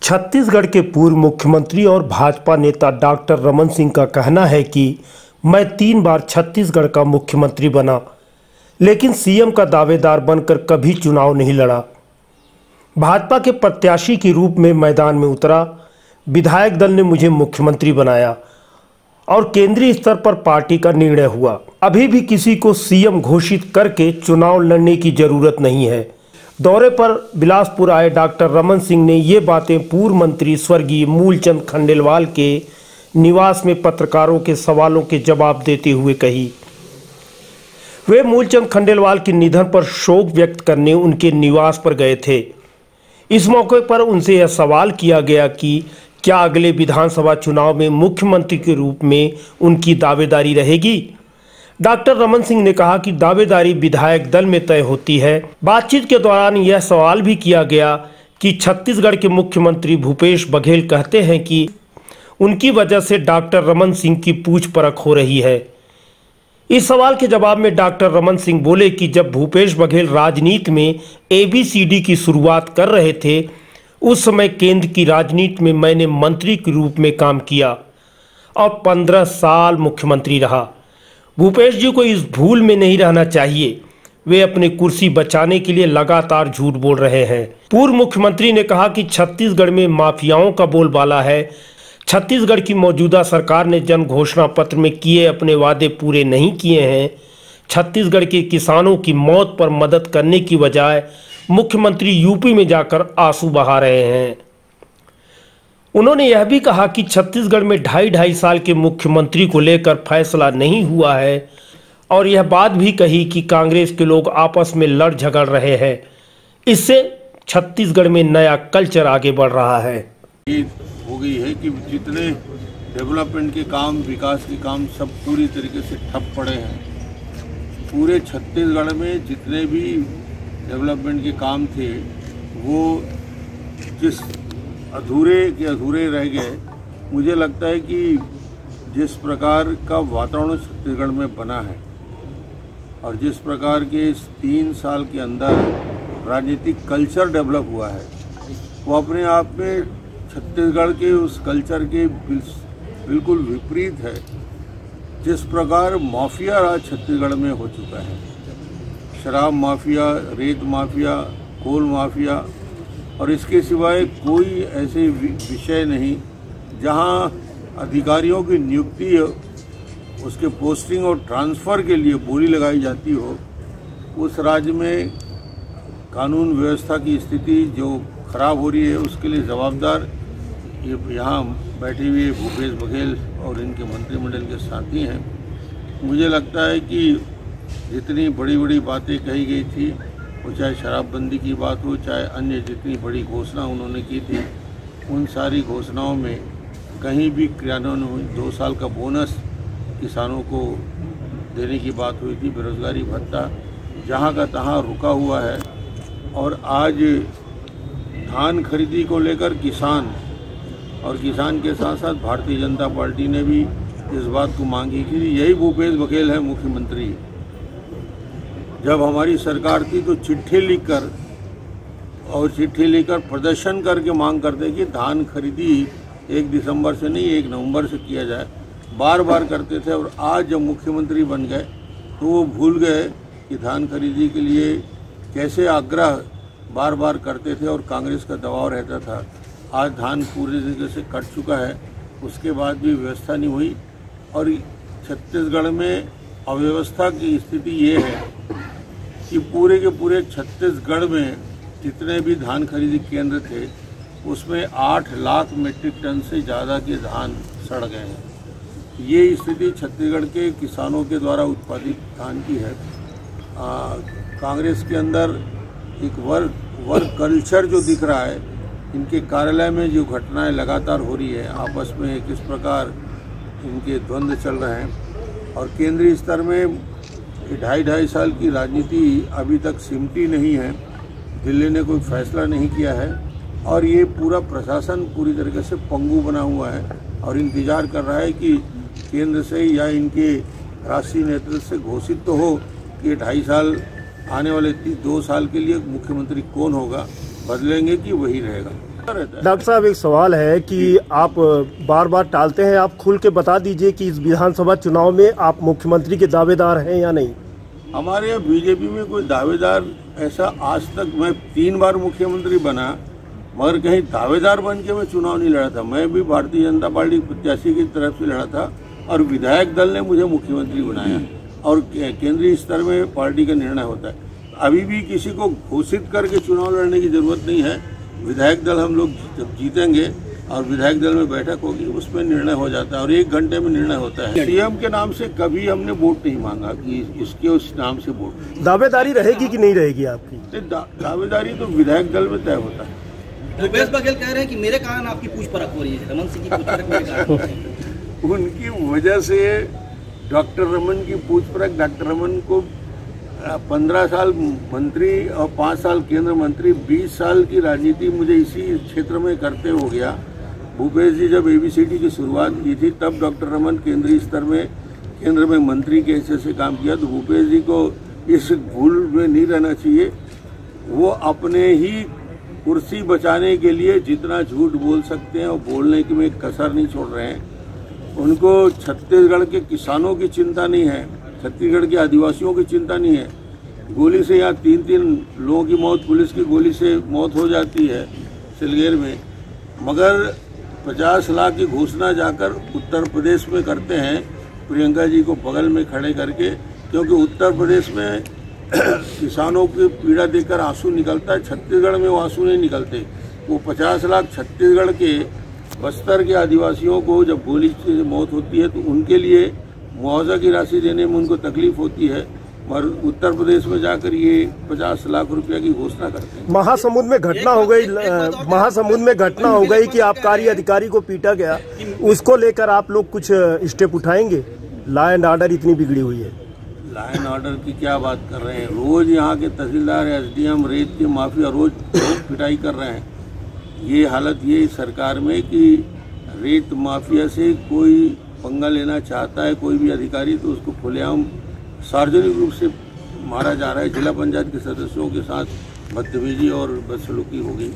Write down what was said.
छत्तीसगढ़ के पूर्व मुख्यमंत्री और भाजपा नेता डॉक्टर रमन सिंह का कहना है कि मैं 3 बार छत्तीसगढ़ का मुख्यमंत्री बना, लेकिन सीएम का दावेदार बनकर कभी चुनाव नहीं लड़ा। भाजपा के प्रत्याशी के रूप में मैदान में उतरा, विधायक दल ने मुझे मुख्यमंत्री बनाया और केंद्रीय स्तर पर पार्टी का निर्णय हुआ। अभी भी किसी को सीएम घोषित करके चुनाव लड़ने की जरूरत नहीं है। दौरे पर बिलासपुर आए डॉक्टर रमन सिंह ने ये बातें पूर्व मंत्री स्वर्गीय मूलचंद खंडेलवाल के निवास में पत्रकारों के सवालों के जवाब देते हुए कही। वे मूलचंद खंडेलवाल के निधन पर शोक व्यक्त करने उनके निवास पर गए थे। इस मौके पर उनसे यह सवाल किया गया कि क्या अगले विधानसभा चुनाव में मुख्यमंत्री के रूप में उनकी दावेदारी रहेगी। डॉक्टर रमन सिंह ने कहा कि दावेदारी विधायक दल में तय होती है। बातचीत के दौरान यह सवाल भी किया गया कि छत्तीसगढ़ के मुख्यमंत्री भूपेश बघेल कहते हैं कि उनकी वजह से डॉक्टर रमन सिंह की पूछ परख हो रही है। इस सवाल के जवाब में डॉक्टर रमन सिंह बोले कि जब भूपेश बघेल राजनीति में ABCD की शुरुआत कर रहे थे, उस समय केंद्र की राजनीति में मैंने मंत्री के रूप में काम किया और 15 साल मुख्यमंत्री रहा। भूपेश जी को इस भूल में नहीं रहना चाहिए। वे अपनी कुर्सी बचाने के लिए लगातार झूठ बोल रहे हैं। पूर्व मुख्यमंत्री ने कहा कि छत्तीसगढ़ में माफियाओं का बोलबाला है। छत्तीसगढ़ की मौजूदा सरकार ने जन घोषणा पत्र में किए अपने वादे पूरे नहीं किए हैं। छत्तीसगढ़ के किसानों की मौत पर मदद करने की बजाय मुख्यमंत्री यूपी में जाकर आंसू बहा रहे हैं। उन्होंने यह भी कहा कि छत्तीसगढ़ में 2.5 साल के मुख्यमंत्री को लेकर फैसला नहीं हुआ है और यह बात भी कही कि कांग्रेस के लोग आपस में लड़ झगड़ रहे हैं। इससे छत्तीसगढ़ में नया कल्चर आगे बढ़ रहा है। ये हो गई है कि जितने डेवलपमेंट के काम, विकास के काम सब पूरी तरीके से ठप पड़े हैं। पूरे छत्तीसगढ़ में जितने भी डेवलपमेंट के काम थे वो जिस अधूरे के अधूरे रह गए। मुझे लगता है कि जिस प्रकार का वातावरण छत्तीसगढ़ में बना है और जिस प्रकार के इस 3 साल के अंदर राजनीतिक कल्चर डेवलप हुआ है, वो अपने आप में छत्तीसगढ़ के उस कल्चर के बिल्कुल विपरीत है। जिस प्रकार माफिया राज छत्तीसगढ़ में हो चुका है, शराब माफिया, रेत माफिया, कोल माफिया, और इसके सिवाय कोई ऐसे विषय नहीं जहां अधिकारियों की नियुक्ति, उसके पोस्टिंग और ट्रांसफ़र के लिए बोली लगाई जाती हो। उस राज्य में कानून व्यवस्था की स्थिति जो खराब हो रही है, उसके लिए जवाबदार ये यहाँ बैठे हुए भूपेश बघेल और इनके मंत्रिमंडल के साथी हैं। मुझे लगता है कि जितनी बड़ी बड़ी बातें कही गई थी, वो चाहे शराबबंदी की बात हो, चाहे अन्य जितनी बड़ी घोषणा उन्होंने की थी, उन सारी घोषणाओं में कहीं भी क्रियान्वयन हुई। 2 साल का बोनस किसानों को देने की बात हुई थी, बेरोजगारी भत्ता जहाँ का तहाँ रुका हुआ है। और आज धान खरीदी को लेकर किसान और किसान के साथ साथ भारतीय जनता पार्टी ने भी इस बात को मांगी कि यही भूपेश बघेल है मुख्यमंत्री। जब हमारी सरकार थी तो चिट्ठी लिखकर प्रदर्शन करके मांग करते कि धान खरीदी 1 दिसंबर से नहीं 1 नवंबर से किया जाए, बार बार करते थे। और आज जब मुख्यमंत्री बन गए तो वो भूल गए कि धान खरीदी के लिए कैसे आग्रह बार बार करते थे और कांग्रेस का दबाव रहता था। आज धान पूरी तरीके से कट चुका है, उसके बाद भी व्यवस्था नहीं हुई। और छत्तीसगढ़ में अव्यवस्था की स्थिति ये है कि पूरे के पूरे छत्तीसगढ़ में जितने भी धान खरीदी केंद्र थे, उसमें 8 लाख मीट्रिक टन से ज़्यादा के धान सड़ गए हैं। ये स्थिति छत्तीसगढ़ के किसानों के द्वारा उत्पादित धान की है। कांग्रेस के अंदर एक वर्क कल्चर जो दिख रहा है, इनके कार्यालय में जो घटनाएं लगातार हो रही है, आपस में किस प्रकार इनके द्वंद्व चल रहे हैं। और केंद्रीय स्तर में 2.5 साल की राजनीति अभी तक सिमटी नहीं है, दिल्ली ने कोई फैसला नहीं किया है और ये पूरा प्रशासन पूरी तरीके से पंगु बना हुआ है और इंतजार कर रहा है कि केंद्र से या इनके राष्ट्रीय नेतृत्व से घोषित तो हो कि 2.5 साल आने वाले 2 साल के लिए मुख्यमंत्री कौन होगा, बदलेंगे कि वही रहेगा। डॉक्टर साहब, एक सवाल है कि आप बार बार टालते हैं, आप खुल के बता दीजिए कि इस विधानसभा चुनाव में आप मुख्यमंत्री के दावेदार हैं या नहीं। हमारे यहाँ बीजेपी में कोई दावेदार ऐसा आज तक, मैं 3 बार मुख्यमंत्री बना मगर कहीं दावेदार बन के मैं चुनाव नहीं लड़ा था। मैं भी भारतीय जनता पार्टी प्रत्याशी की तरफ से लड़ा था और विधायक दल ने मुझे मुख्यमंत्री बनाया और केंद्रीय स्तर में पार्टी का निर्णय होता है। अभी भी किसी को घोषित करके चुनाव लड़ने की जरूरत नहीं है। विधायक दल हम लोग जब जीतेंगे और विधायक दल में बैठक होगी उसमें निर्णय हो जाता है और 1 घंटे में निर्णय होता है। सीएम के नाम से कभी हमने वोट नहीं मांगा कि इसके उस नाम से वोट। दावेदारी रहेगी कि नहीं रहेगी आपकी? दावेदारी तो विधायक दल में तय होता है। भूपेश बघेल कह रहे हैं कि मेरे कारण आपकी पूछ-परख हो रही है, रमन सिंह की पूछ-परख मेरे कारण। उनकी वजह से डॉक्टर रमन की पूछ-परख, डॉक्टर रमन को 15 साल मंत्री और 5 साल केंद्र मंत्री, 20 साल की राजनीति मुझे इसी क्षेत्र में करते हो गया। भूपेश जी जब ABCD की शुरुआत की थी तब डॉक्टर रमन केंद्रीय स्तर में केंद्र में मंत्री के हिस्से से काम किया, तो भूपेश जी को इस भूल में नहीं रहना चाहिए। वो अपने ही कुर्सी बचाने के लिए जितना झूठ बोल सकते हैं और बोलने की में कसर नहीं छोड़ रहे हैं। उनको छत्तीसगढ़ के किसानों की चिंता नहीं है, छत्तीसगढ़ के आदिवासियों की चिंता नहीं है। गोली से यहाँ 3-3 लोगों की मौत, पुलिस की गोली से मौत हो जाती है सिलगेर में, मगर 50 लाख की घोषणा जाकर उत्तर प्रदेश में करते हैं प्रियंका जी को बगल में खड़े करके, क्योंकि उत्तर प्रदेश में किसानों की पीड़ा देखकर आंसू निकलता है, छत्तीसगढ़ में वो आंसू नहीं निकलते। वो 50 लाख छत्तीसगढ़ के बस्तर के आदिवासियों को जब गोली से मौत होती है तो उनके लिए मुआवजा की राशि देने में उनको तकलीफ होती है, और उत्तर प्रदेश में जाकर ये 50 लाख रुपया की घोषणा करते हैं। महासमुंद में घटना हो गई, महासमुंद में घटना हो गई कि आबकारी अधिकारी को पीटा गया, उसको लेकर आप लोग कुछ स्टेप उठाएंगे? लॉ एंड ऑर्डर इतनी बिगड़ी हुई है। लॉ एंड ऑर्डर की क्या बात कर रहे हैं? रोज यहाँ के तहसीलदार, SDM, रेत के माफिया रोज पिटाई कर रहे हैं। ये हालत ये सरकार में कि रेत माफिया से कोई पंगा लेना चाहता है कोई भी अधिकारी तो उसको खुलेआम सार्वजनिक रूप से मारा जा रहा है। जिला पंचायत के सदस्यों के साथ बदतमीजी और बदसलूकी हो गई।